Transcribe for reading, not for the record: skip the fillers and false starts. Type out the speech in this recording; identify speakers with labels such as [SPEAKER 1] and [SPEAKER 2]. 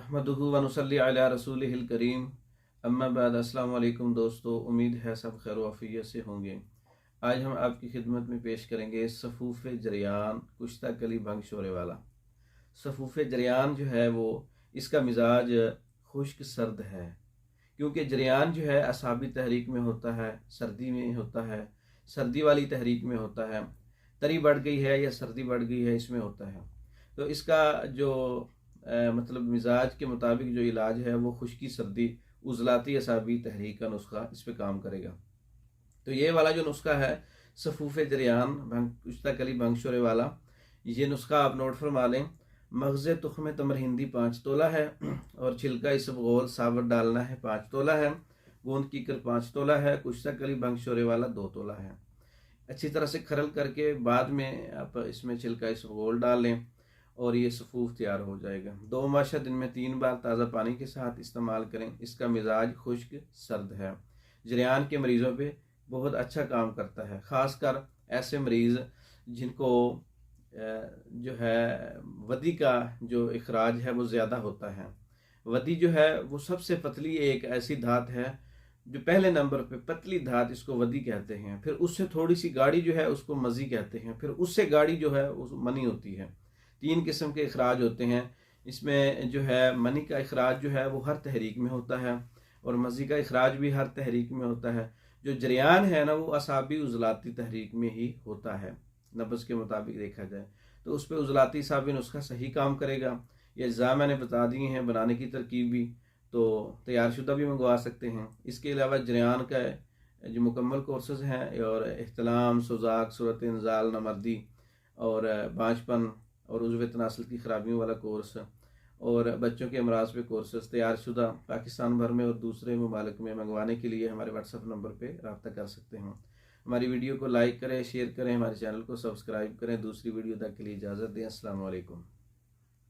[SPEAKER 1] नहमदुहु व नुसल्ली अला रसूलिहिल करीम। अम्मा बाद। अस्सलाम वालेकुम दोस्तों, उम्मीद है सब खैर वाफियत से होंगे। आज हम आपकी खिदमत में पेश करेंगे सफ़ूफ़ जरियान कुश्ता कली भंग शोरे वाला। सफ़ूफ़ जरियान जो है वो इसका मिजाज खुश्क सर्द है, क्योंकि जरियान जो है असाबी तहरीक में होता है, सर्दी में होता है, सर्दी वाली तहरीक में होता है, तरी बढ़ गई है या सर्दी बढ़ गई है इसमें होता है। तो इसका जो मतलब मिजाज के मुताबिक जो इलाज है वो खुश्की सर्दी उजलाती असाबी तहरीक का नुस्खा इस पर काम करेगा। तो ये वाला जो नुस्खा है सफ़ूफ़ जरियान कुश्ता कली भंग शोरे वाला, ये नुस्खा आप नोट फरमा लें। मगज़ तुख्म तमर हिंदी 5 तोला है और छिलका इसबगोल साबुत डालना है 5 तोला है। गोंद कीकर 5 तोला है। कुश्ता कली भंग शोरे वाला 2 तोला है। अच्छी तरह से खरल करके बाद में आप इसमें छिलका इसबगोल डाल लें और ये सफ़ूफ़ तैयार हो जाएगा। 2 माशा दिन में 3 बार ताज़ा पानी के साथ इस्तेमाल करें। इसका मिजाज खुश्क सर्द है, जरियान के मरीज़ों पे बहुत अच्छा काम करता है, ख़ासकर ऐसे मरीज़ जिनको जो है वदी का जो इखराज है वो ज़्यादा होता है। वदी जो है वो सबसे पतली एक ऐसी धात है जो पहले नंबर पे पतली धात, इसको वदी कहते हैं। फिर उससे थोड़ी सी गाढ़ी जो है उसको मज़ी कहते हैं। फिर उससे गाढ़ी जो है उस मनी होती है। 3 किस्म के इखराज होते हैं। इसमें जो है मनी का इखराज जो है वो हर तहरीक में होता है और मज़ी का इखराज भी हर तहरीक में होता है। जो जरियान है ना वो असाबी उजलाती तहरीक में ही होता है, नब्ज़ के मुताबिक देखा जाए तो उस पर उजलाती साबी नुस्खा सही काम करेगा। ये अज्जा मैंने बता दिए हैं, बनाने की तरकीब भी, तो तैयारशुदा भी मंगवा सकते हैं। इसके अलावा जरियान का जो मुकम्मल कोर्सेज़ हैं और इहतलाम, सुजाक, सूरत इंजाल, नमर्दी और बाँझपन और उज़्व तनासल की ख़राबियों वाला कोर्स और बच्चों के अमराज पे कोर्सेज़ तैयारशुदा पाकिस्तान भर में और दूसरे ममालिक में मंगवाने के लिए हमारे व्हाट्सएप नंबर पे रब्ता कर सकते हैं। हमारी वीडियो को लाइक करें, शेयर करें, हमारे चैनल को सब्सक्राइब करें। दूसरी वीडियो तक के लिए इजाज़त दें। अस्सलाम वालेकुम।